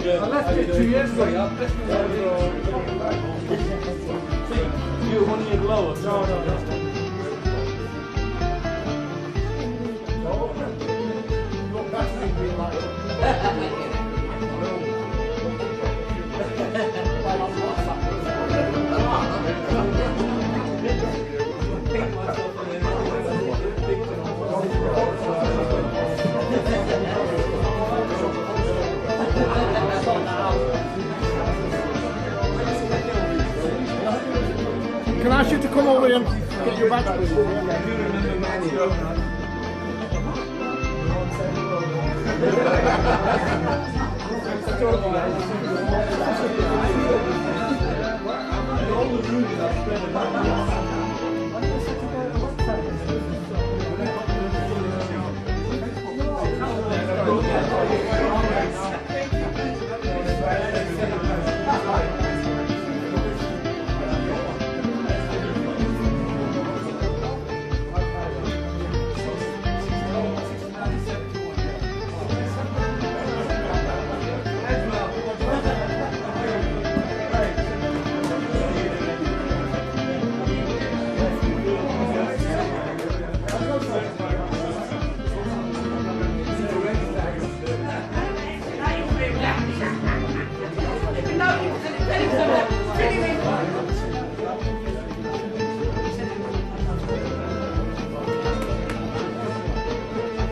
I left it 2 years ago. You were 1 year below us? No. Can I ask you to come over and get your badge, please?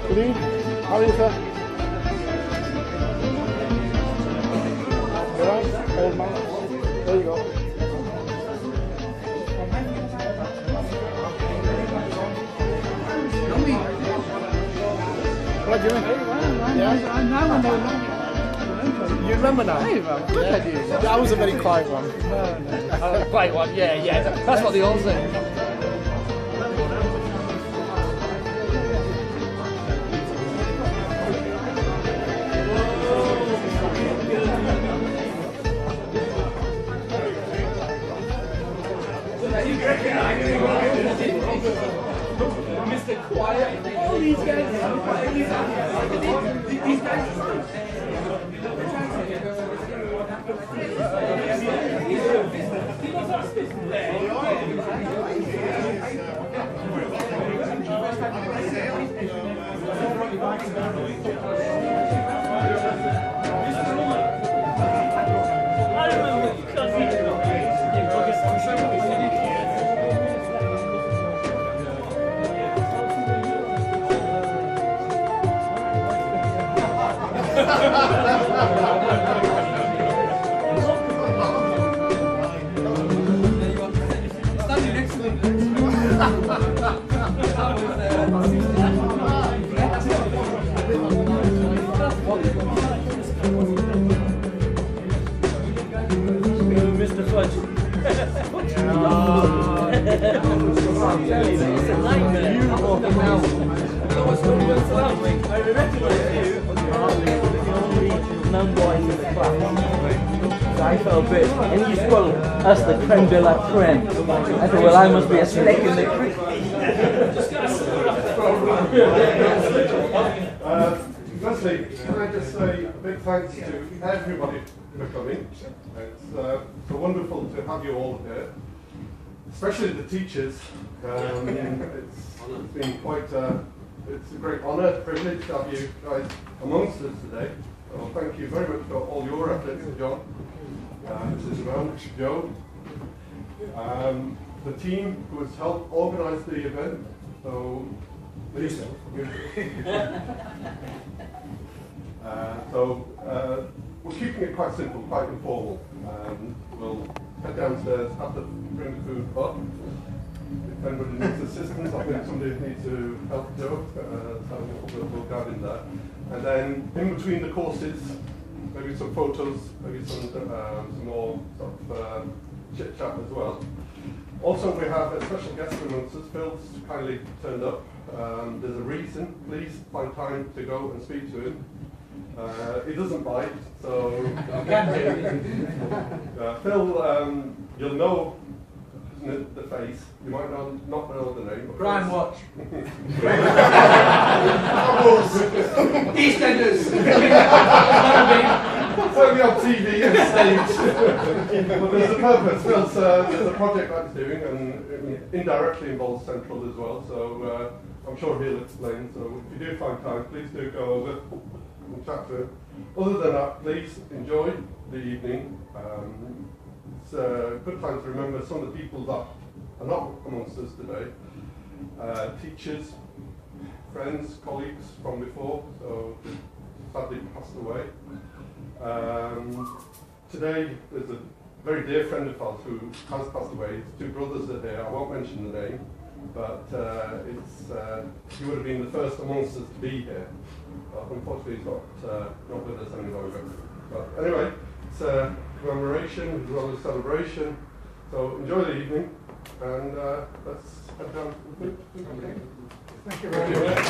Good evening. How are you, sir? All right, old man. There you go. What do you mean? You remember now? Good idea. I was a very quiet one. Quiet one, yeah. That's what they all say. Mr. Quiet. All these guys. These guys. Mr. Fudge. It's a nightmare. Beautiful. I recognize you. Non-boys in the class. So I felt a bit, and you spoke as the creme de la creme. I thought, well, I must be a snake in the creek. Firstly, can I just say a big thanks to everybody for coming. It's wonderful to have you all here, especially the teachers. It's been quite it's a great honour, privilege to have you guys amongst us today. So thank you very much for all your efforts, John, Mrs. Brown, Joe, the team who has helped organise the event. So please. We're keeping it quite simple, quite informal. We'll head downstairs, have to bring the food up. if anybody needs assistance, I think somebody needs to help Joe, so we'll guide him there. And then in between the courses, maybe some photos, maybe some more sort of chit chat as well. Also, we have a special guest amongst us. Phil's kindly turned up. There's a reason. Please find time to go and speak to him. He doesn't bite, so Phil, you'll know the face. You might not know the name. Crime Watch. EastEnders. Certainly on TV and stage. But there's a purpose. There's a project that he's doing, and indirectly involves Central as well. So I'm sure he'll explain. So if you do find time, please do go over and chat to him. Other than that, please enjoy the evening. It's a good time to remember some of the people that are not amongst us today. Teachers, friends, colleagues from before, so sadly passed away. Today there's a very dear friend of ours who has passed away. His two brothers are here. I won't mention the name, but he would have been the first amongst us to be here. But unfortunately he's not with us any longer. But anyway, it's a commemoration as well as celebration. So enjoy the evening, and let's head down to the food. Thank you very much.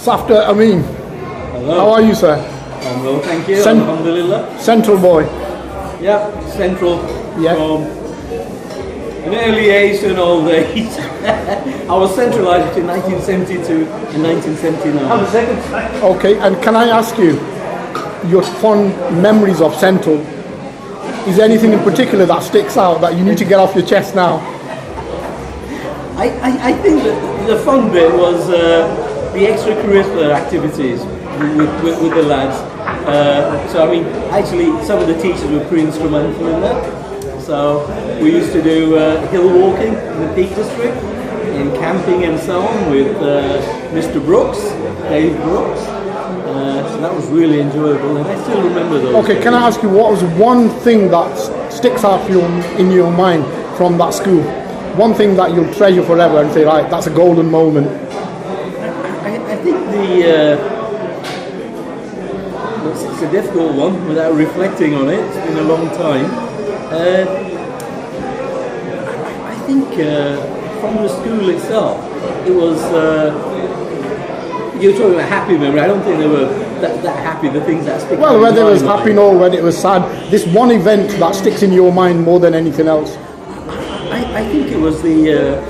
Safta Amin. Hello. How are you, sir? I'm well, thank you. Alhamdulillah. Central boy. Yeah, Central. Yeah. From an early age to an old age. I was centralised between 1972 and 1979. I'm a second. Okay, and can I ask you your fond memories of Central? Is there anything in particular that sticks out that you need to get off your chest now? I think that the fun bit was the extracurricular activities with the lads. So I mean, actually, some of the teachers were pretty instrumental in that. So we used to do hill walking in the Peak District, and camping and so on with Mr. Brooks, Dave Brooks. So that was really enjoyable, and I still remember those. Okay, days. can I ask you, what was one thing that sticks out in your mind from that school? One thing that you'll treasure forever and say, right, that's a golden moment. I think it's a difficult one without reflecting on it. It's been a long time. I think from the school itself, it was. You're talking about happy memory. I don't think they were that happy. The things that stick. Well, whether it was happy or whether it was sad, this one event that sticks in your mind more than anything else. I think it was the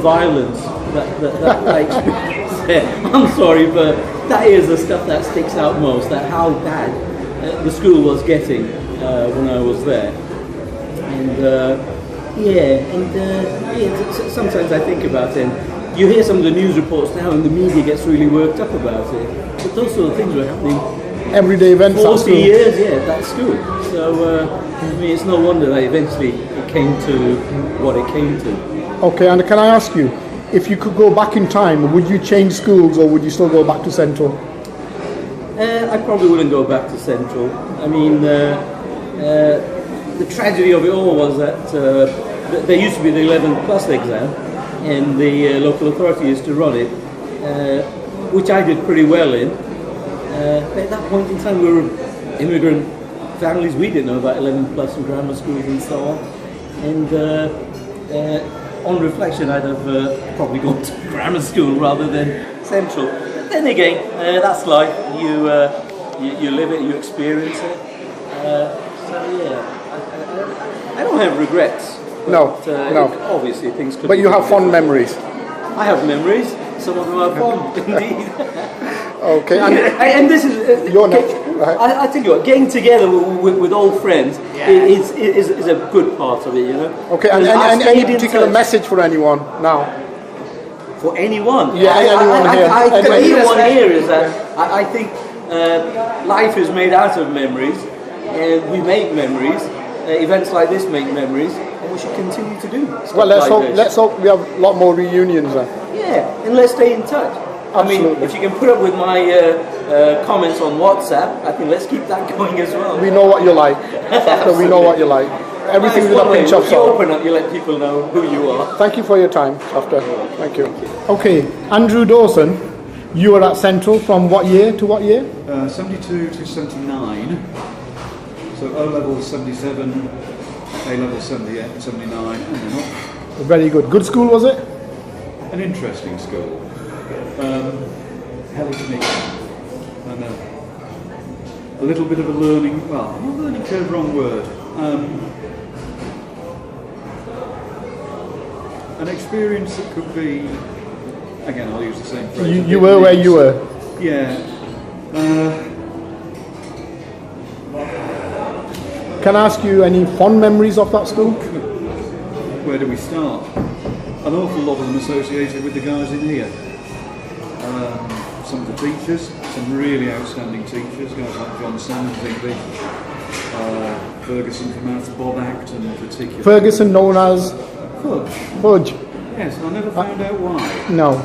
violence that I experienced there. I'm sorry, but that is the stuff that sticks out most. That how bad the school was getting when I was there, and sometimes I think about it. you hear some of the news reports now, and the media gets really worked up about it. But those sort of things were happening Everyday events at 40 school. years, yeah, at that school. So, I mean, it's no wonder that eventually it came to what it came to. Okay, and can I ask you, if you could go back in time, would you change schools or would you still go back to Central? I probably wouldn't go back to Central. I mean, the tragedy of it all was that there used to be the 11 plus exam, and the local authority used to run it, which I did pretty well in. But at that point in time, we were immigrant families. We didn't know about 11 plus and grammar schools and so on. And on reflection, I'd have probably gone to grammar school rather than Central. Then again, that's life. You live it, you experience it. So yeah, I don't have regrets. No, But, no. Obviously, things could. But you have fond memories. I have memories. Some of them are fond, indeed. Okay, and And this is. You're next. I think getting together with old friends is a good part of it, you know. okay, and I've any stayed in particular touch. message for anyone now? For anyone? Yeah, anyone here. Anyone here is that I think life is made out of memories, and we make memories. Events like this make memories, and we should continue to do stuff Well, let's like hope. this. Let's hope we have a lot more reunions then. Yeah, and let's stay in touch. I mean, Absolutely. if you can put up with my comments on WhatsApp, I think let's keep that going as well. We know what you like. So we know what you like. Everything with a pinch of You salt. open up, you let people know who you are. Thank you for your time, Shafter. Thank you. Okay, Andrew Dawson, you were at Central from what year to what year? 72 to 79. So O level 77, A level 78, 79, and then up. Very good. Good school, was it? An interesting school. Hell is me. And a little bit of a learning, well, not learning curve, wrong word. An experience that could be, again, I'll use the same phrase. You were where you were. Yeah. Can I ask you any fond memories of that school? Where do we start? An awful lot of them associated with the guys in here. Some of the teachers, some really outstanding teachers, guys like John Salmons, English, Ferguson for maths, Bob Acton in particular. Ferguson, known as Fudge. Fudge. Yes, and I never found out why. No.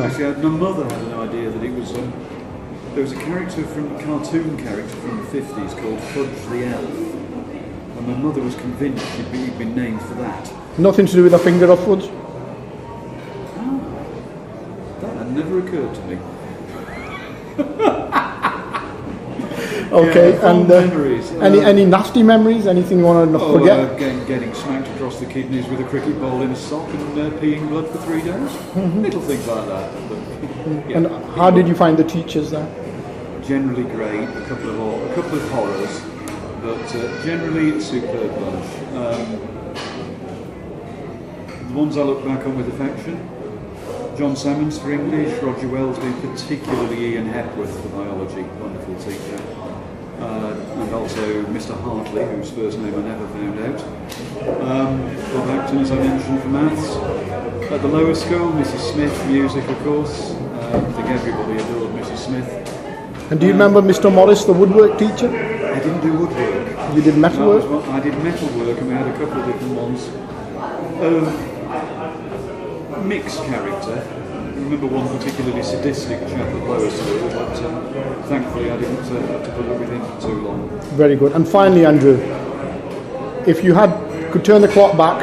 Actually, my mother had an idea that it was. There was a character from a cartoon character from the 50s called Fudge the Elf, and my mother was convinced he'd been named for that. Nothing to do with the finger of Fudge? That had never occurred to me. Okay, Yeah, fond memories. any nasty memories? Anything you want to forget? Getting smacked across the kidneys with a cricket ball in a sock and peeing blood for 3 days. Little things like that. But, yeah. And how did you find the teachers there? Generally great, a couple of horrors, but generally superb bunch. The ones I look back on with affection: John Salmons for English, Roger Wellesby, particularly Ian Hepworth for biology, wonderful teacher. And also Mr. Hartley, whose first name I never found out. Bob Acton, as I mentioned, for maths. At the lower school, Mrs. Smith, music, of course. I think everybody adored Mrs. Smith. And do you remember Mr. Morris, the woodwork teacher? I didn't do woodwork. You did metalwork? I did metalwork, and we had a couple of different ones. Mixed character. I remember one particularly sadistic chap at lower school, but thankfully I didn't have to put up with him for too long. Very good. And finally, Andrew, if you could turn the clock back,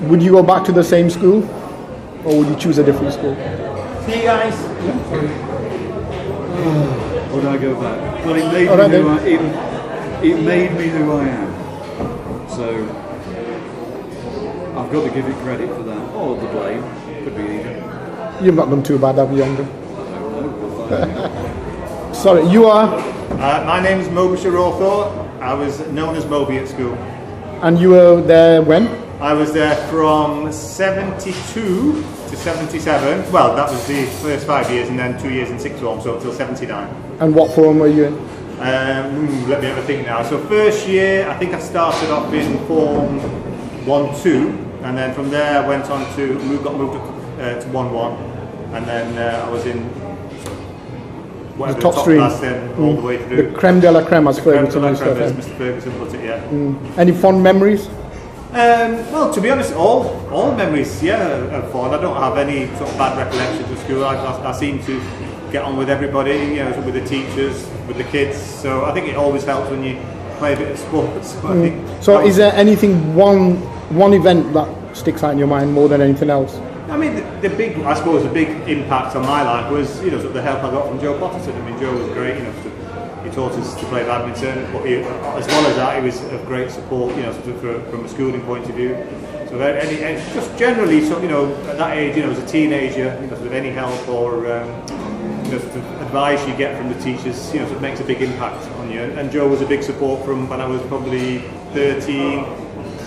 would you go back to the same school, or would you choose a different school? See you guys. Would I go back? Well, it made, it made me who I am. So I've got to give it credit for that. Or the blame. Could be either. You've not done too bad, have you, Andrew? I don't know. We'll find out. Sorry, you are? My name is Mobisher Rawthorpe. I was known as Moby at school. And you were there when? I was there from 72 to 77. Well, that was the first 5 years, and then 2 years in sixth form, so until 79. And what form were you in? Let me have a think now. So first year, I think I started off in form 1-2, and then from there I went on to got moved up to 1-1, and then I was in whatever The top stream. class then, all the way The through. creme de la creme, as Ferguson Creme used de la to creme, as say. Mr. Ferguson put it, yeah. Any fond memories? Well, to be honest, all memories, yeah, are fond. I don't have any sort of bad recollections of school. I seem to get on with everybody, you know, with the teachers, with the kids. So I think it always helps when you play a bit of sports. So I think So is there anything, one event that sticks out in your mind more than anything else? I mean, the big, I suppose, the big impact on my life was, you know, sort of the help I got from Joe Potterson. I mean, Joe was great, you know, he taught us to play badminton, but as well as that, he was of great support, you know, sort of from a schooling point of view. So and just generally, so, you know, at that age, you know, as a teenager, you know, sort of any help or you know, sort of advice you get from the teachers, you know, sort of makes a big impact on you. And Joe was a big support from when I was probably 13.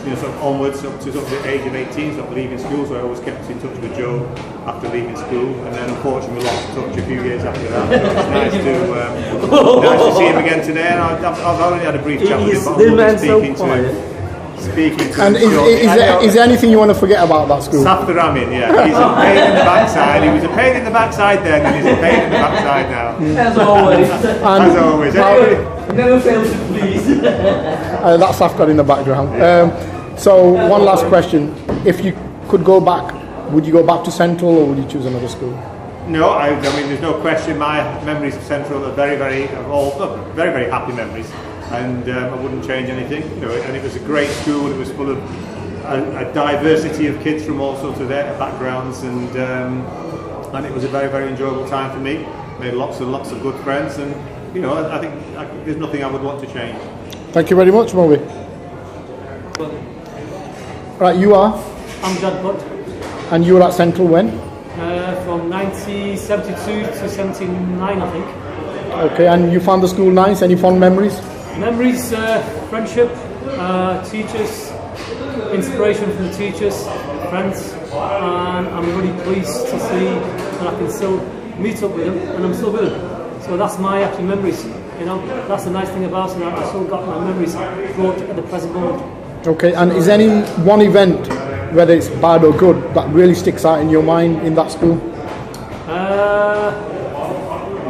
You know, sort of onwards up to sort of the age of 18, sort of leaving school, so I always kept in touch with Joe after leaving school, and then unfortunately we lost touch a few years after that. So it's nice to see him again today, and I've only had a brief chat with him, but I'm really speaking to him. And is there anything you want to forget about that school? Safdar Amin, yeah, he's a pain in the backside. He was a pain in the backside then, and he's a pain in the backside now. As always. As always. Never fails to please. That's Safdar in the background. So one last question. If you could go back, would you go back to Central or would you choose another school? No, I mean, there's no question. My memories of Central are very, very happy memories, and I wouldn't change anything. You know, and it was a great school. It was full of a diversity of kids from all sorts of backgrounds, and it was a very, very enjoyable time for me. Made lots of good friends, and you know, I think there's nothing I would want to change. Thank you very much, Moby. Right, you are? I'm Judd Butt. And you were at Central when? From 1972 to 79, I think. Okay, and you found the school nice? Any fond memories? Memories, friendship, teachers, inspiration from the teachers, friends, and I'm really pleased to see that I can still meet up with them, and I'm still with them. So that's my actual memories. You know, that's the nice thing about it. I still got my memories brought at the present moment. Okay, and is any one event, whether it's bad or good, that really sticks out in your mind in that school?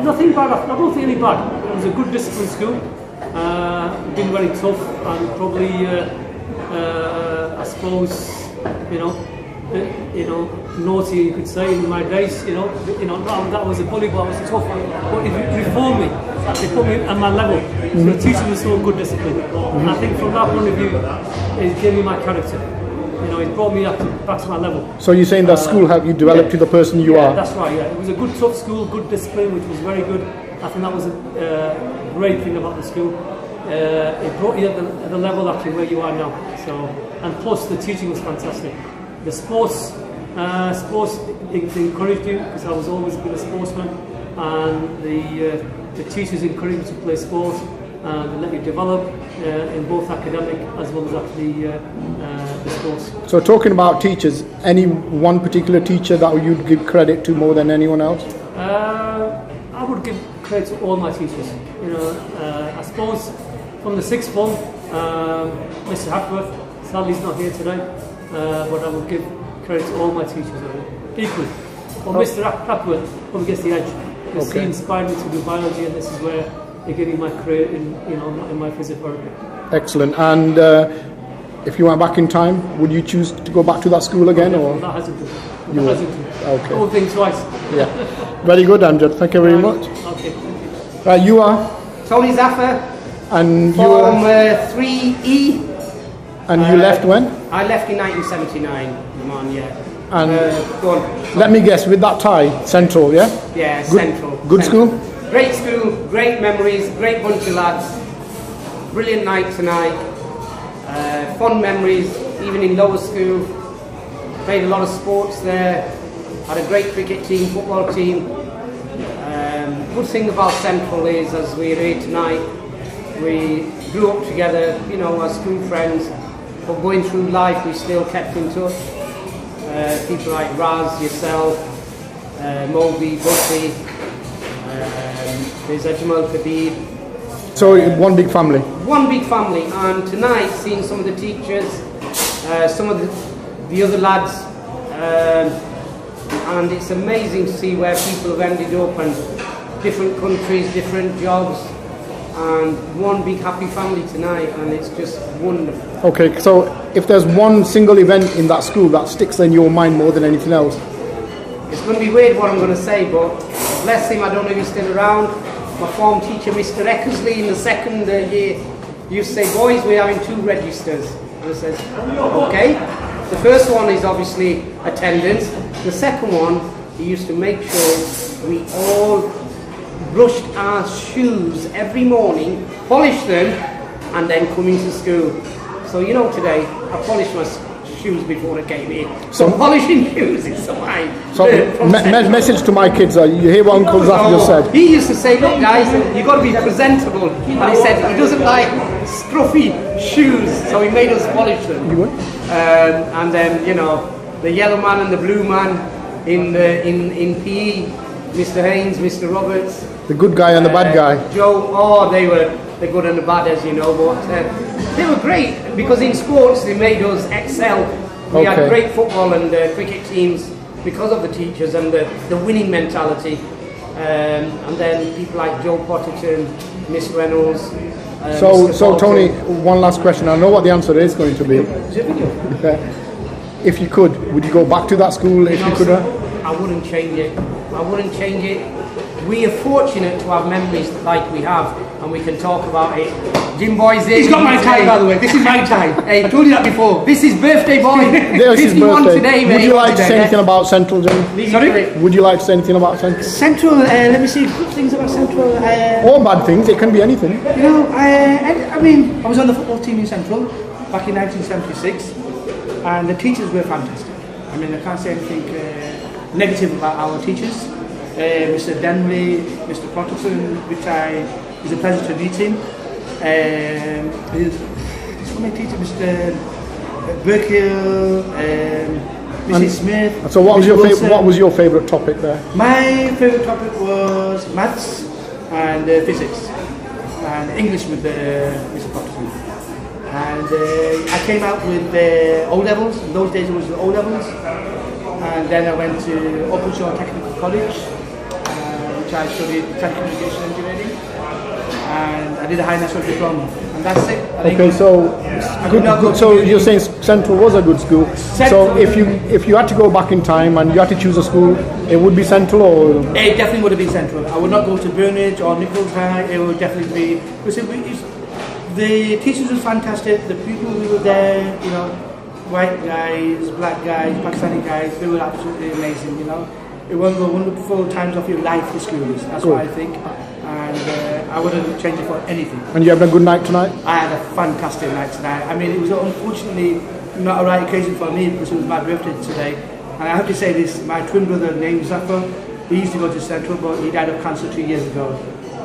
Nothing bad. I don't think any bad. It was a good disciplined school. Been very tough and probably, I suppose, naughty, you could say, in my days. That was a bully, but I was tough. But it reformed me. They put me at my level. So the teaching was so good discipline. And I think from that point of view, it gave me my character. You know, it brought me back to my level. So you're saying that school helped you develop to the person you are? That's right, yeah. It was a good, tough school, good discipline, which was very good. I think that was a great thing about the school. It brought you at the level actually where you are now. So, and plus the teaching was fantastic. The sports encouraged you, because I was always been a sportsman, and the teachers encouraged me to play sport, and they let me develop in both academic as well as actually the sports. So talking about teachers, any one particular teacher that you'd give credit to more than anyone else? I would give credit to all my teachers. You know, I suppose from the sixth form, Mr. Hackworth, sadly he's not here today, but I would give credit to all my teachers equally. But Mr. Hackworth probably gets the edge, because he inspired me to do biology, and this is where he gave me my career in my physiotherapy. Excellent. And if you went back in time, would you choose to go back to that school again? Or that hasn't been. You That would? hasn't been. Okay. All things twice. Yeah. Very good, Amjad. Thank you very much. Okay. Right, you are? Tony Zaffer, And you Form are? 3E. And you left when? I left in 1979, Lamont, yeah. And Go on. let me guess, with that tie, Central, yeah? Yeah, Good- Central. good Central. school? Great school, great memories, great bunch of lads. Brilliant night tonight. Fond memories, even in lower school. Played a lot of sports there. Had a great cricket team, football team. Good thing about Central is, as we're here tonight, we grew up together, you know, as school friends. But going through life, we still kept in touch. People like Raz, yourself, Moby, Bussy, there's Ajmal Kabir. So one big family. One big family, and tonight seeing some of the teachers, some of the other lads, and it's amazing to see where people have ended up and different countries, different jobs, and one big happy family tonight, and it's just wonderful. Okay, so if there's one single event in that school that sticks in your mind more than anything else, It's going to be weird what I'm going to say, but bless him, I don't know if he's still around. My form teacher, Mr. Eckersley, in the second year, used to say, boys, we're having 2 registers. And I says, okay. The first one is obviously attendance. The second one, he used to make sure we all brushed our shoes every morning, polished them, and then come into school. So you know today, I polished my shoes before I came here. So polishing shoes is mine. so message to my kids, you hear what Uncle Zaf just said? He used to say, look guys, you've got to be presentable. And he said he doesn't like scruffy shoes, so he made us polish them. You would? And then, you know, the yellow man and the blue man in PE, Mr. Haynes, Mr. Roberts. The good guy and the bad guy. Joe, they were the good and the bad, as you know, but they were great because in sports they made us excel. We had great football and cricket teams because of the teachers and the winning mentality. And then people like Joe Potterton, Miss Reynolds. So Tony, one last question. I know what the answer is going to be. If you could, would you go back to that school if you could? I wouldn't change it. I wouldn't change it. We are fortunate to have memories like we have, and we can talk about it. Jim Boy's here. He's got my tie, by the way. This is my tie. Hey, I told you that before. this is birthday boy. There's his 51 birthday. today, mate. Would you like to say anything about Central, Jim? Sorry? Would you like to say anything about Central? Central, let me see, good things about Central. Or bad things, it can be anything. You know, I mean, I was on the football team in Central back in 1976, and the teachers were fantastic. I mean, I can't say anything negative about our teachers. Mr. Denley, Mr. Potterson, which is a pleasure to meet him. There's so many teachers, Mr. Burkill, Mrs. Smith. So what was Mr. your Wilson. what was your favourite topic there? My favourite topic was maths and physics and English with Mr. Potterson. And I came out with O levels. In those days it was the O levels. And then I went to Openshaw Technical College, which I studied telecommunication engineering. And I did a high national diploma. And that's it. Okay, so you're saying Central was a good school. So if you had to go back in time and you had to choose a school, it would be Central, or it definitely would have been Central. I would not go to Burnage or Nichols High. It would definitely be. The teachers were fantastic. The people who were there, you know, white guys, black guys, Pakistani guys, they were absolutely amazing. You know, it was one of the wonderful times of your life. The school is. That's what I think. And I wouldn't change it for anything. And you having a good night tonight? I had a fantastic night tonight. I mean, it was unfortunately not a right occasion for me because it was my birthday today. And I have to say this, my twin brother named Zafar, he used to go to Central, but he died of cancer 2 years ago.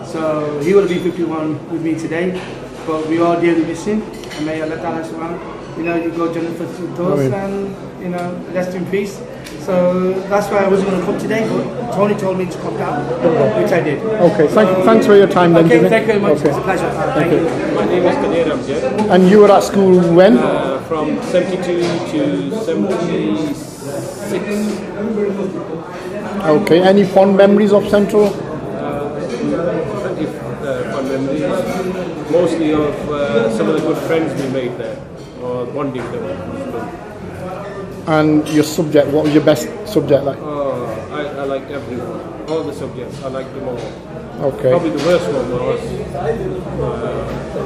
So he will be 51 with me today, but we all dearly miss him. And may Allah Ta'ala subhanahu, you know, you go Jannah Firdaus and, you know, rest in peace. So that's why I wasn't going to come today, but Tony told me to come down, which I did. Okay, thanks for your time then, Okay, Jimmy. thank you very much. Okay. It's a pleasure. Thank you. My name is Kadir Amjad. And you were at school when? From 72 to 76. Okay, any fond memories of Central? Plenty of fun memories. Mostly of some of the good friends we made there, or bonding them. And your subject, what was your best subject like? I liked everyone, all the subjects. I liked them all. Okay. Probably the worst one was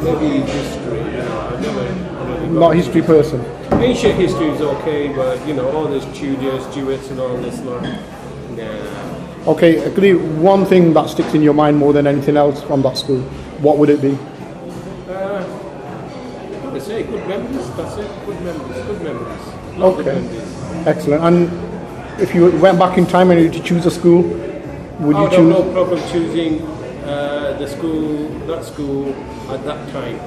maybe history. You know, I never really got Not a history person. Ancient history is okay, but you know, all this Tudors, Stuarts, and all this lot. Yeah. Okay, agree. One thing that sticks in your mind more than anything else from that school, what would it be? What to say? Good memories. That's it. Good memories. Good memories. Lots of Okay, memories. excellent. And if you went back in time and you had to choose a school, would you I choose? have no problem choosing the school, that school at that time.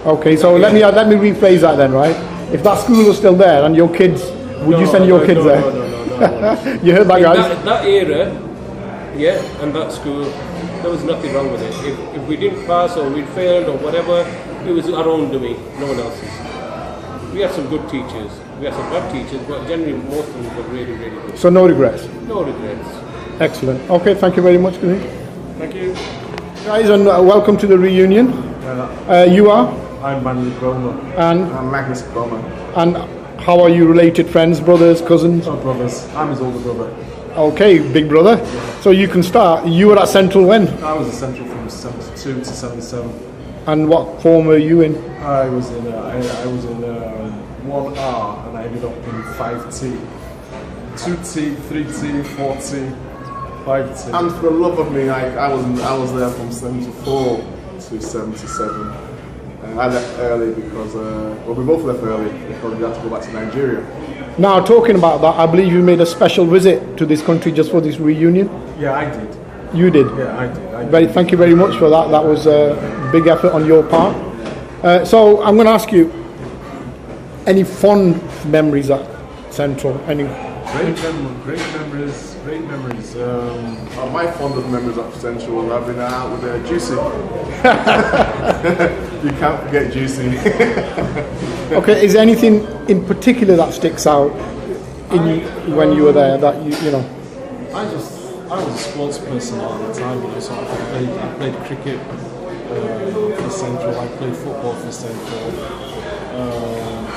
Okay, so let me rephrase that then, right? If that school was still there and your kids, would you send your kids there? No. You heard that, In guys? that era, yeah, and that school, there was nothing wrong with it. If we didn't pass or we failed or whatever, it was our own doing, no one else's. We had some good teachers, we had some bad teachers, but generally most of them were really, really good. So no regrets. no regrets. Excellent. Okay, thank you very much, Green. Thank you. Guys, and welcome to the reunion. You are? I'm Manly Cromer. And? I'm Magnus Cromer. And how are you related? Friends, brothers, cousins? Oh, brothers. I'm his older brother. Okay, big brother. So you can start. You were at Central when? I was at Central from 72 to 77. And what form were you in? I was in 1R and I ended up in 5T. 2T, 3T, 4T, 5T. And for the love of me, I was there from 74 to 77. I left early because, well, we both left early because we had to go back to Nigeria. Now, talking about that, I believe you made a special visit to this country just for this reunion. Yeah, I did. You did? Yeah, I did. Thank you very much for that. That was a big effort on your part. So I'm going to ask you, any fond memories at Central? Any? Great memories. My fondest memories at Central were having out with Juicy. You can't forget Juicy. Okay, is there anything in particular that sticks out when you were there that you know? I was a sports person all the time, you know, so I played cricket for Central, I played football for Central.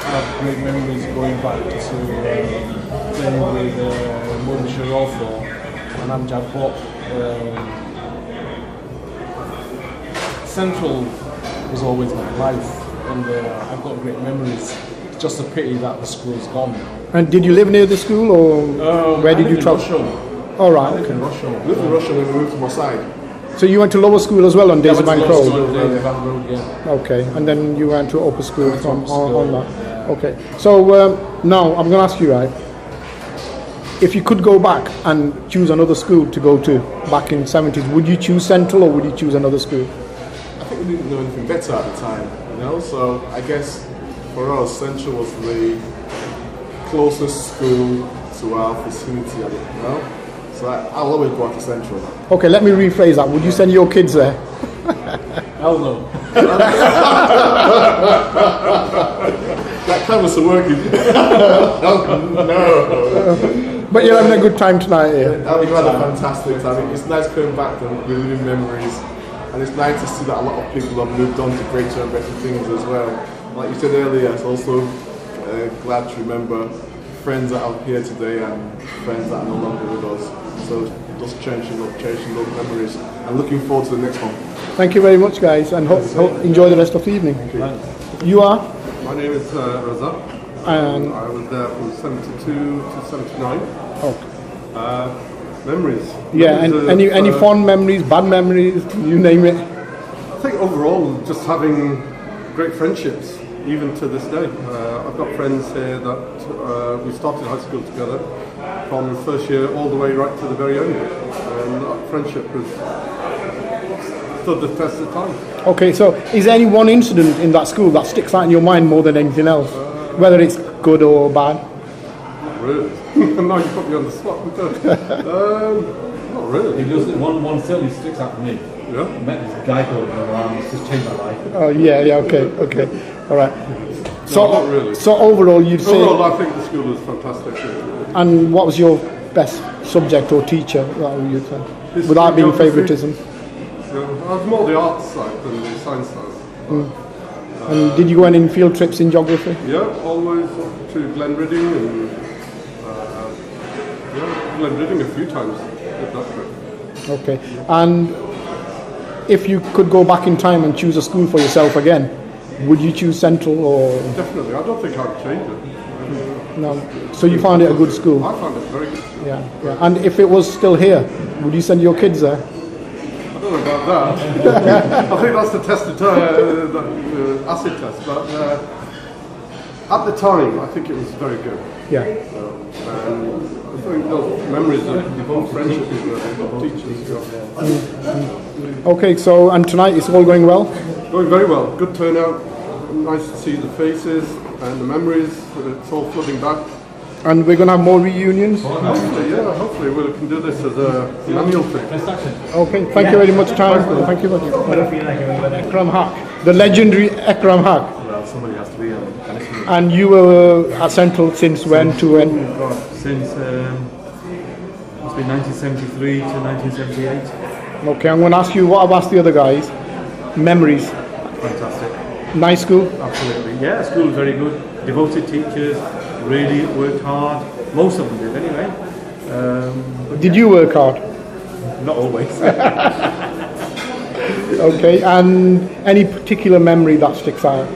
I have great memories going back to playing with Modi Sharofo and Amjad Bop. Central was always my life, and I've got great memories. It's just a pity that the school's gone now. And did you live near the school, or where did you travel? All right. Okay. We lived in Russia when we moved to Mossad. So you went to lower school as well on Daisy Bank Road? Yeah. Okay, and then you went to upper school on that. Okay, so now I'm going to ask you, right, if you could go back and choose another school to go to back in the 70s, would you choose Central or would you choose another school? I think we didn't know anything better at the time, you know, so I guess for us, Central was the closest school to our vicinity, you know, so I'll always go out to Central. Okay, let me rephrase that. Would you send your kids there? Hell no. That canvas is working. No. But you're having a good time tonight here. We've had a fantastic time. It's nice coming back and reliving memories. And it's nice to see that a lot of people have moved on to greater and better things as well. Like you said earlier, it's also glad to remember friends that are here today and friends that are no longer with us. So just cherishing those memories and looking forward to the next one. Thank you very much, guys, and enjoy the rest of the evening. You are? My name is Raza. And I was there from 72 to 79. Okay. Memories. Yeah, and any fond memories, bad memories, you name it? I think overall, just having great friendships, even to this day. I've got friends here that we started high school together from the first year all the way right to the very end. And that friendship has stood the test of time. Okay, so is there any one incident in that school that sticks out in your mind more than anything else? Whether it's good or bad? Not really. Now you put me on the spot. Not really. One certainly sticks out to me. Yeah. I met this guy called around, it's just changed my life. Oh yeah, okay, all right. So, not really. So overall, you'd say. Overall, I think the school is fantastic. And what was your best subject or teacher? You'd say, without being favouritism. Yeah, I was more the arts side than the science side. And did you go on field trips in geography? Yeah, always to Glenridding and Glenridding a few times with that trip. Okay, and if you could go back in time and choose a school for yourself again, would you choose Central or? Definitely, I don't think I'd change it. No. So you found it a good school? I found it very good. Yeah. And if it was still here, would you send your kids there? I don't know about that. I think that's the test, the acid test. But at the time, I think it was very good. Yeah. And I think those memories of friendship with teachers. Okay, so and tonight it's all going well? Going very well. Good turnout. Nice to see the faces and the memories. It's all flooding back. And we're going to have more reunions? Hopefully we can do this as an annual thing. Okay, thank you very much, Tom. Thank you very much. Ekram Haq, the legendary Ekram Haq. Well, somebody has to be on. And you were at Central since when to when? Since be 1973 to 1978. Okay, I'm going to ask you what I've asked the other guys. Memories. Fantastic. Nice school? Absolutely. Yeah, school was very good. Devoted teachers, really worked hard. Most of them did anyway. Did you work hard? Not always. Okay, and any particular memory that sticks out?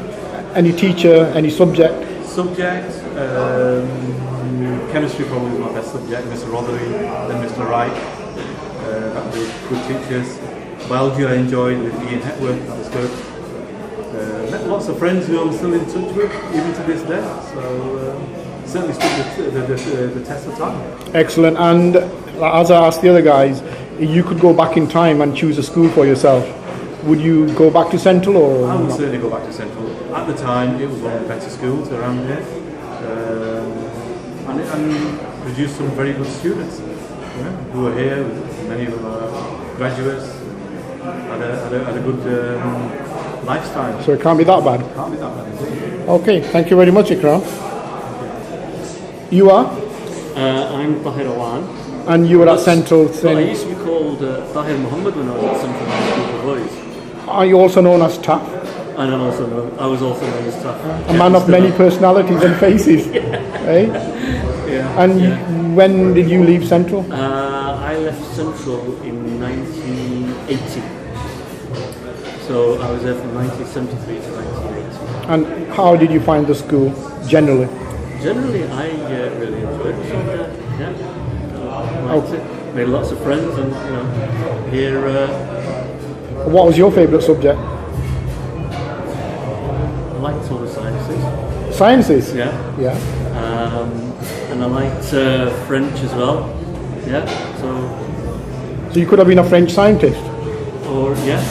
Any teacher, any subject? Subject, chemistry probably was my best subject. Mr. Rothery, then Mr. Wright. That were good teachers. Biology I enjoyed with Ian Hepworth, that was good. Met lots of friends who I'm still in touch with, even to this day. So certainly stood the test of time. Excellent. And as I asked the other guys, you could go back in time and choose a school for yourself. Would you go back to Central or? I would not? certainly go back to Central. At the time, it was one of the better schools around here, and produced some very good students who are here. Many of them are graduates. Had a good lifestyle. So it can't be that bad. Can't be that bad. Okay, thank you very much, Ikram. You are? I'm Tahir Awan. And you were at Central Well, I since. used to be called Tahir Muhammad when I was at Central High School for Boys. Are you also known as Taff? And I was also known as Taff. A man of many personalities and faces. Eh? Yeah. And when did you leave Central? I left Central in 1980. So I was there from 1973 to 1980. And how did you find the school generally? Generally, I really enjoyed it. Yeah. Liked it. Made lots of friends, and here. What was your favourite subject? I liked all the sciences. Sciences? Yeah. Yeah. And I liked French as well. Yeah. So you could have been a French scientist. Or yeah.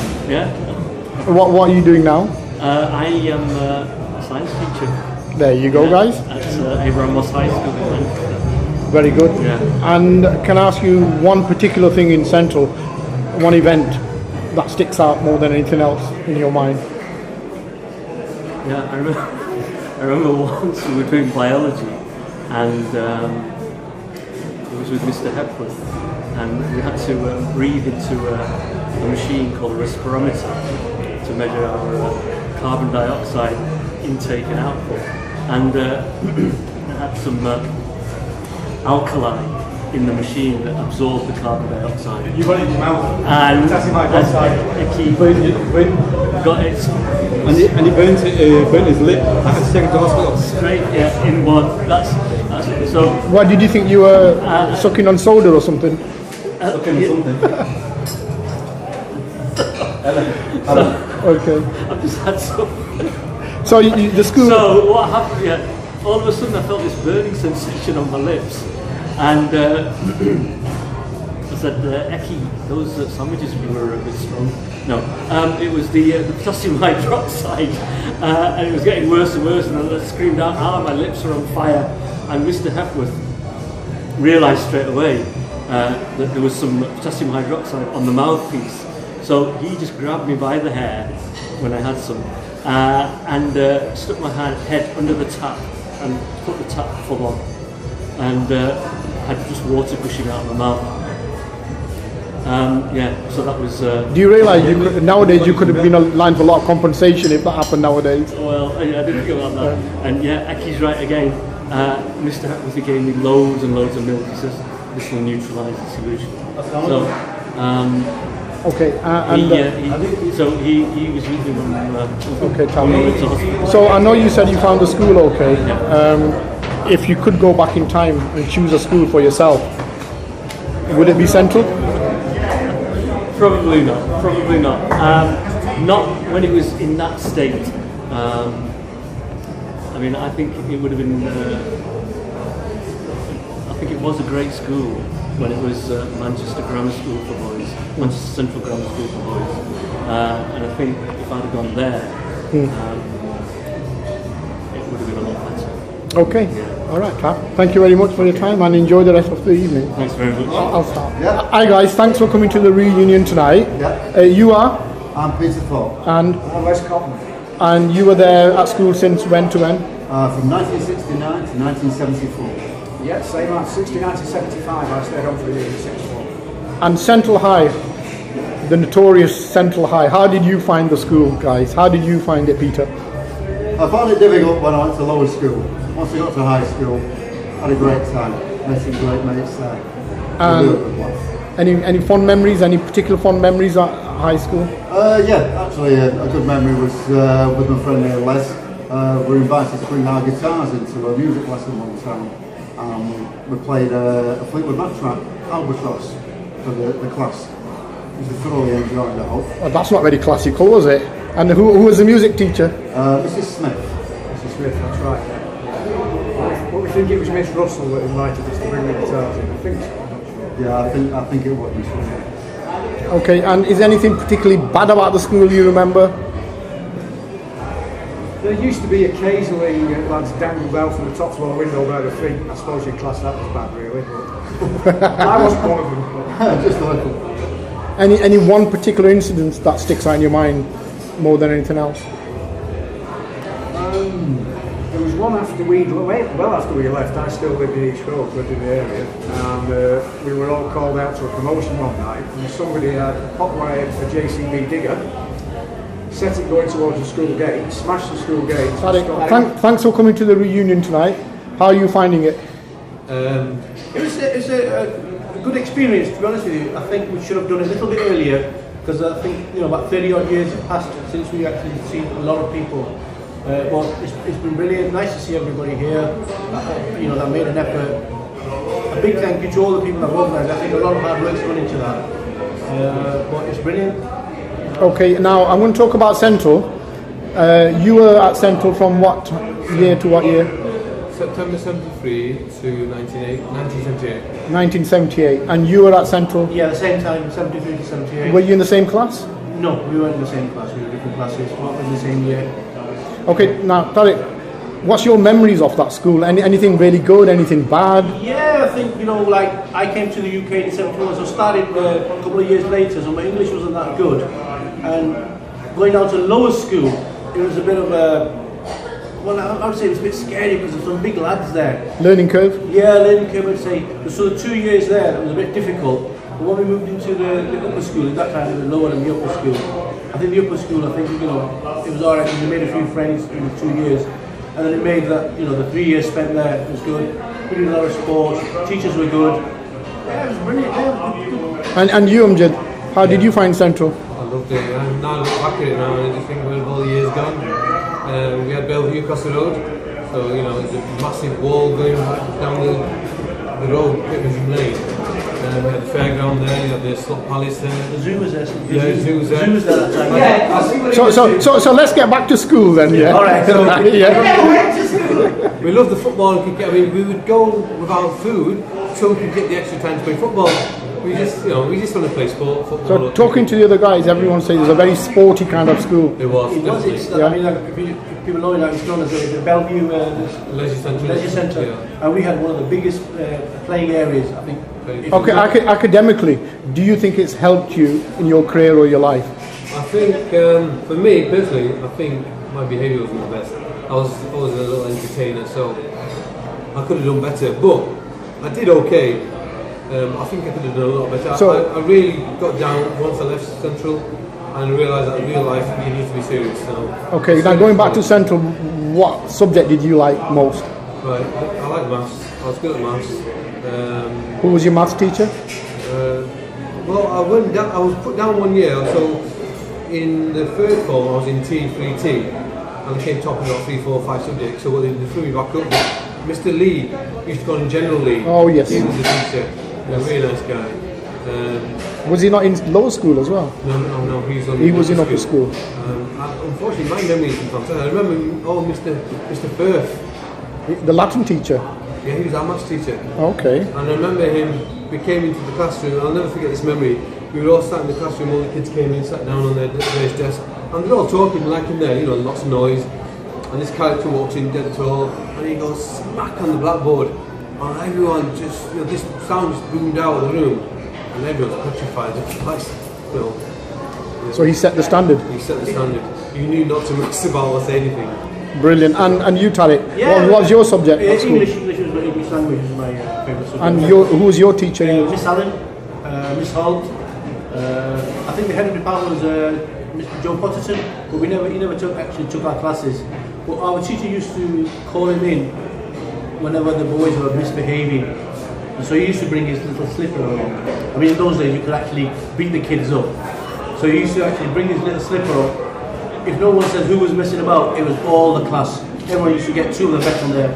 What are you doing now? I am a science teacher. There you go, guys. At Abraham Moss High School in Manchester. Very good. Yeah. And can I ask you one particular thing in Central, one event that sticks out more than anything else in your mind? Yeah, I remember once we were doing biology, and it was with Mr. Hepworth, and we had to breathe into a machine called a respirometer to measure our carbon dioxide intake and output, and it had some alkali in the machine that absorbed the carbon dioxide. You got it in your mouth. And Potassium hydroxide. got it. And he burnt his lip. I had to take him to hospital. Straight, yeah, in one. That's so. What did you think you were sucking on soda or something? Sucking on something. Okay. I've just had some. So the school. So what happened? Yeah, all of a sudden I felt this burning sensation on my lips, and I said, "Eki, those sandwiches were a bit strong." No, it was the potassium hydroxide, and it was getting worse and worse. And I screamed out, "Ah, my lips are on fire!" And Mr. Hepworth realised straight away that there was some potassium hydroxide on the mouthpiece. So he just grabbed me by the hair when I had some, and stuck my head under the tap and put the tap full on, and had just water gushing out of my mouth. Yeah, so that was. Do you realise nowadays you could have been aligned for a lot of compensation if that happened nowadays? Well, I didn't think about that. And yeah, Aki's right again. Mr. Hepworth gave me loads and loads of milk. He says this will neutralise the solution. So. Okay, So he was with me when okay, when we went to hospital. So I know you said you found the school okay. If you could go back in time and choose a school for yourself, would it be Central? Probably not. Probably not. Not when it was in that state. I mean, I think it would have been. I think it was a great school when it was Manchester Grammar School for Boys, Manchester Central Grammar School for Boys, and I think if I'd have gone there, it would have been a lot better. Okay. Yeah. All right, Taff. Thank you very much for your time and enjoy the rest of the evening. Thanks very much. I'll start. Yeah. Hi guys, thanks for coming to the reunion tonight. Yeah. You are? I'm Peter Thorpe. And? I'm West Cotton. And you were there at school since when to when? From 1969 to 1974. Yeah, same as 69 to 75. I stayed on for the year in sixth form. And Central High, the notorious Central High. How did you find the school, guys? How did you find it, Peter? I found it difficult when I went to lower school. Once I got to high school, I had a great time. Met some great mates there. Any fond memories? Any particular fond memories at high school? Yeah, actually a good memory was with my friend Les. We were invited to bring our guitars into a music lesson one time. We played a Fleetwood Mac track, Albatross, for the class. We thoroughly enjoyed it. Oh, that's not very classical, was it? And who was the music teacher? Mrs. Smith. Mrs. Smith, that's right. Yeah. What we think it was Miss Russell that invited us to bring the guitars in. I think so. I'm not sure. Yeah, I think it was Miss Russell. Okay, and is anything particularly bad about the school you remember? There used to be occasionally lads dangled out from the top floor window by their feet. I suppose you'd class that as bad, really. But I wasn't one of them. Just a little. Any one particular incident that sticks out in your mind more than anything else? There was one after we left. I still lived in East Road, lived in the area, and we were all called out to a promotion one night, and somebody had hotwired a JCB digger, set it going towards the school gate, smashed the school gate. Thanks for coming to the reunion tonight. How are you finding it? It was a good experience, to be honest with you. I think we should have done it a little bit earlier, because I think about 30 odd years have passed since we actually seen a lot of people. But it's been brilliant. Nice to see everybody here. That made an effort. A big thank you to all the people that have organised. I think a lot of hard work's gone into that. But it's brilliant. Okay, now I'm going to talk about Central. You were at Central from what year to what year? September 73 to 1978. 1978. And you were at Central? Yeah, the same time, 73 to 78. Were you in the same class? No, we weren't in the same class. We were in different classes, not in the same year. Okay, now Tariq, what's your memories of that school? Anything really good, anything bad? Yeah, I think, I came to the UK in 74, so started a couple of years later, so my English wasn't that good. And going down to lower school, it was a bit of a, I would say it was a bit scary because there's some big lads there. Learning curve? Yeah, learning curve, I'd say. So the 2 years there, it was a bit difficult. But when we moved into the upper school, at that time it was lower than the upper school. I think the upper school, it was alright, we made a few friends in the 2 years. And then it made that, the 3 years spent there, it was good. We did a lot of sports, teachers were good. Yeah, it was brilliant. Yeah. And you, Amjad, how did you find Central? I loved it. And now I look back at it now and I just think where have all the years gone. We had Bellevue across the road, so there's a massive wall going down the road, Pitman Lane. We had the fairground there, you had the Slot Palace there. The zoo was there. The zoo was there. The zoo was there that time. So let's get back to school then, yeah? Alright, so we loved the football and cricket. I mean, we would go without food so we could get the extra time to play football. We just want to play football. So talking to the other guys, everyone says it's a very sporty kind of school. It was. It's if people know it's known as the Bellevue Leisure Centre. Yeah. And we had one of the biggest playing areas, I think. Okay, academically, do you think it's helped you in your career or your life? I think, for me personally, I think my behaviour wasn't the best. I was always a little entertainer, so I could have done better, but I did okay. I think I could have done a lot better. So, I really got down once I left Central and realised that in real life you need to be serious. So okay, now going back to Central, what subject did you like most? Right, I like maths. I was good at maths. Who was your maths teacher? Well, I was put down 1 year, so in the third form I was in T3T and I came top in about 3, 4, 5 subjects, so they threw me back up. Mr. Lee used to go in General Lee. Oh yes. He was the teacher. A really nice guy. Was he not in lower school as well? No. He was in upper school. Unfortunately, my memory is from I remember, Mr. Firth. The Latin teacher? Yeah, he was our maths teacher. Okay. And I remember him, we came into the classroom, I'll never forget this memory. We were all sat in the classroom, all the kids came in, sat down on their raised desk, and they're all talking like in there, lots of noise. And this character walks in dead tall, and he goes smack on the blackboard. And everyone just, this sound just boomed out of the room, and everyone's petrified. So he set the standard? He set the standard. You knew not to mess about or say anything. Brilliant. And you, Tariq, yeah, what was your subject at school? English was really good. So language is my favourite subject. And who was your teacher? Miss Allen, Miss Holt. I think the head of the department was Mr. Joe Potterson, but he never actually took our classes. But our teacher used to call him in whenever the boys were misbehaving. And so he used to bring his little slipper along. I mean, in those days you could actually beat the kids up. So he used to actually bring his little slipper up. If no one said who was messing about, it was all the class. Everyone used to get 2 of the bets on their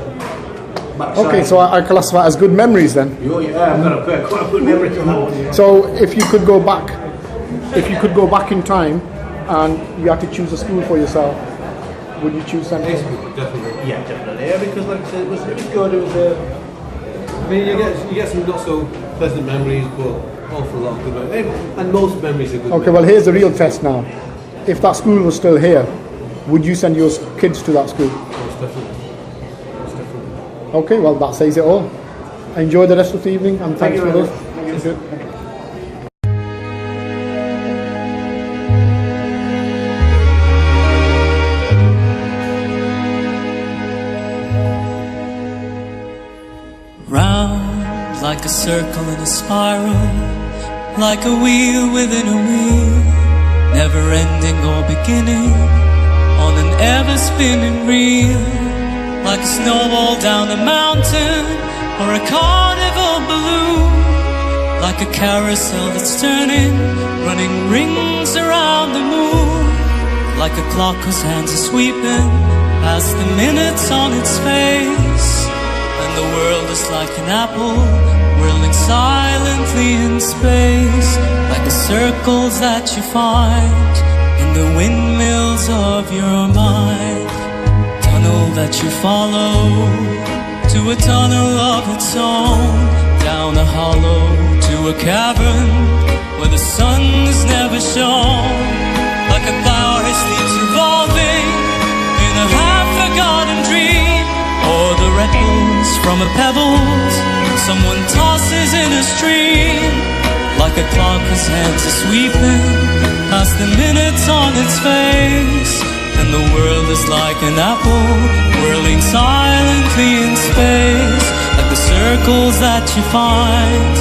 backside. Okay, so I classify as good memories then. Oh yeah, I've got quite a good memory to that one. Yeah. So if you could go back in time and you had to choose a school for yourself, would you choose Central? Definitely. Yeah, definitely. Yeah, because like I said, it was good. It was. I mean, you get some not so pleasant memories, but awful lot of good memories. And most memories are good. Okay, well here's the real test now. If that school was still here, would you send your kids to that school? Most definitely. Okay, well that says it all. Enjoy the rest of the evening and thanks for those. Thank you. Round like a circle in a spiral, like a wheel within a wheel, never ending or beginning, on an ever spinning reel, like a snowball down a mountain or a carnival balloon, like a carousel that's turning, running rings around the moon, like a clock whose hands are sweeping past the minutes on its face. And the world is like an apple whirling silently in space, like the circles that you find in the windmills of your mind. Tunnel that you follow to a tunnel of its own, down a hollow to a cavern where the sun has never shone, like a flower his leaves revolving in a half-forgotten dream, or the ripples from a pebbles someone tosses in a stream, like a clock whose hands are sweeping past the minutes on its face. And the world is like an apple whirling silently in space, like the circles that you find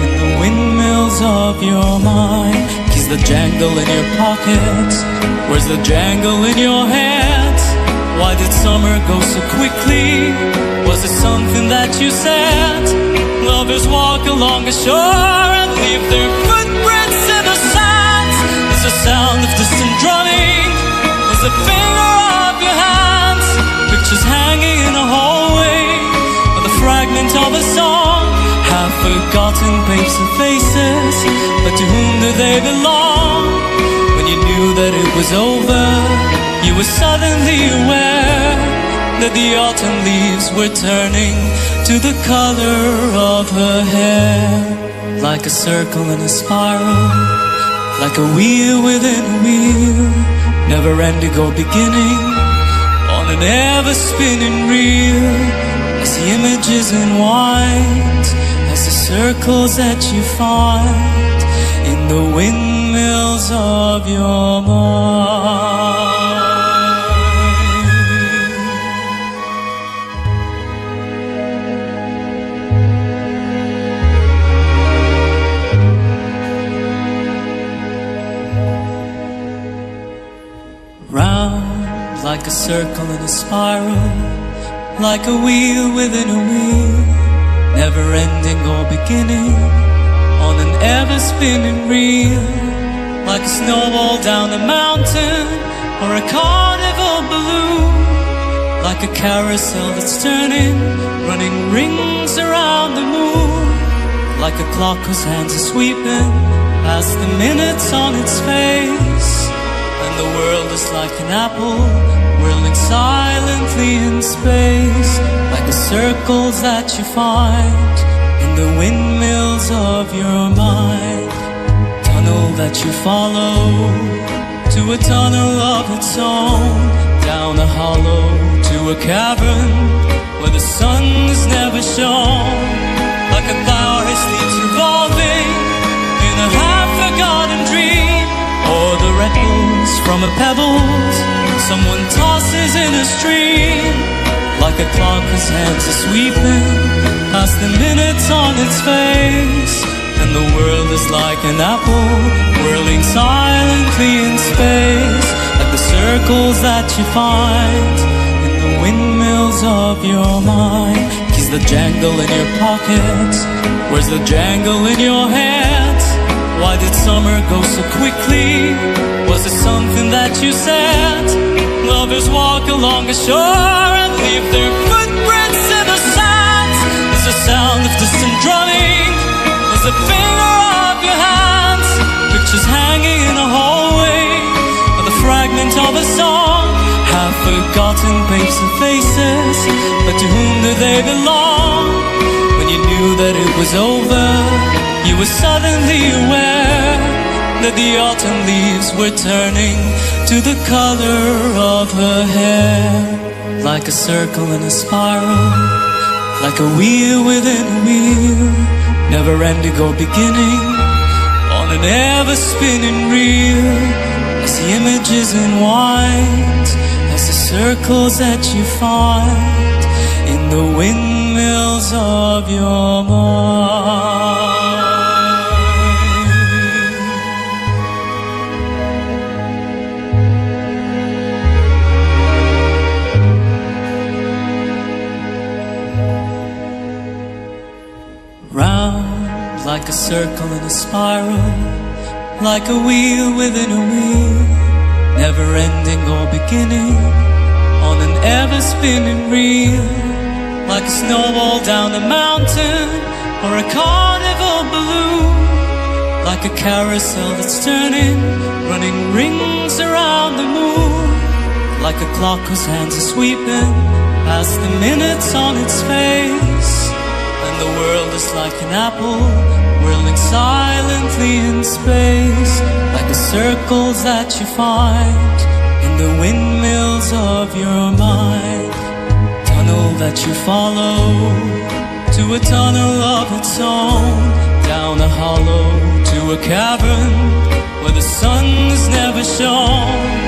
in the windmills of your mind. Keys that jangle in your pockets, where's the jangle in your hands? Why did summer go so quickly? Was it something that you said? Lovers walk along the shore and leave their footprints in the sand. There's the sound of distant drumming, there's the finger of your hands. Pictures hanging in a hallway, or the fragment of a song. Half-forgotten papers and faces, but to whom do they belong? When you knew that it was over, you were suddenly aware that the autumn leaves were turning to the color of her hair, like a circle in a spiral, like a wheel within a wheel, never ending or beginning, on an ever spinning reel, as the images in white, as the circles that you find in the windmills of your mind. Round like a circle in a spiral, like a wheel within a wheel, never ending or beginning, on an ever spinning reel, like a snowball down a mountain or a carnival balloon, like a carousel that's turning, running rings around the moon, like a clock whose hands are sweeping past the minutes on its face. And the world is like an apple whirling silently in space, like the circles that you find in the windmills of your mind. Tunnel that you follow to a tunnel of its own, down a hollow to a cavern where the sun has never shone, like a flower his leaves revolving in a half-forgotten dream, or the ripples from a pebbles someone tosses in a stream, like a clock whose hands are sweeping past the minutes on its face, and the world is like an apple whirling silently in space, like the circles that you find in the windmills of your mind. Keys that jangle in your pockets, where's the jangle in your head? Why did summer go so quickly? Was it something that you said? Lovers walk along the shore and leave their footprints in the sand. There's the sound of distant drumming, there's the finger of your hands. Pictures hanging in a hallway, or the fragment of a song. Half forgotten papes and faces, but to whom do they belong? When you knew that it was over, you were suddenly aware that the autumn leaves were turning to the color of her hair. Like a circle in a spiral, like a wheel within a wheel, never ending or beginning, on an ever-spinning reel. As the images unwind, as the circles that you find in the windmills of your mind. Round like a circle in a spiral, like a wheel within a wheel, never ending or beginning, on an ever-spinning reel. Like a snowball down a mountain, or a carnival balloon, like a carousel that's turning, running rings around the moon. Like a clock whose hands are sweeping past the minutes on its face, and the world is like an apple whirling silently in space, like the circles that you find in the windmills of your mind. Tunnel that you follow to a tunnel of its own, down a hollow to a cavern where the sun's never shone.